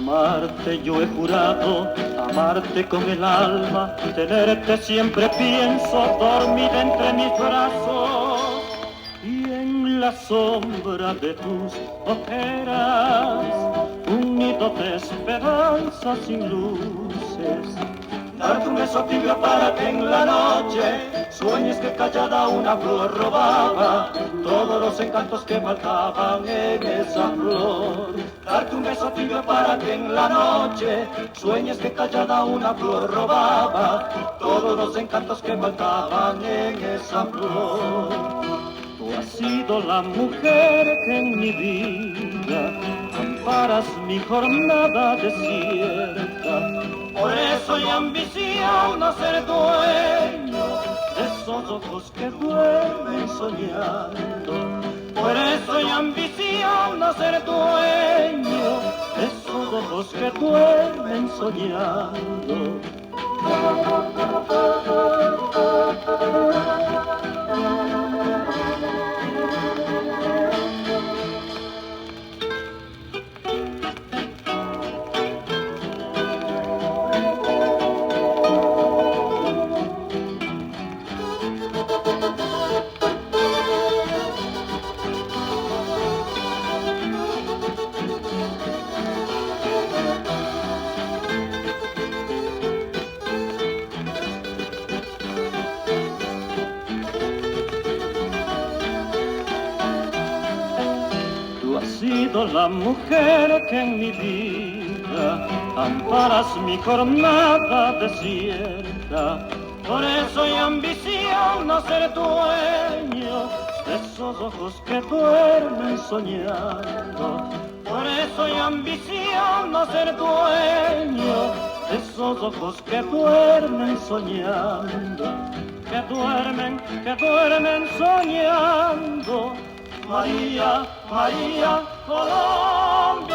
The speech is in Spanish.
Amarte yo he jurado, amarte con el alma, tenerte siempre pienso, dormida entre mis brazos y en la sombra de tus ojeras, un nido de esperanza sin luces. Darte un beso tibio para que en la noche sueñes que callada una flor robaba todos los encantos que faltaban en esa flor. Darte un beso tibio para que en la noche sueñes que callada una flor robaba todos los encantos que faltaban en esa flor. Tú has sido la mujer que en mi vida amparas mi jornada desierta. Por eso y ambición no ser dueño de esos ojos que duermen soñando. Por eso y ambición no ser dueño de esos ojos que duermen soñando. Sido la mujer que en mi vida amparas mi jornada desierta. Por eso y ambición no ser dueño de esos ojos que duermen soñando. Por eso y ambición no ser dueño de esos ojos que duermen soñando. Que duermen soñando. María, María, Colombia.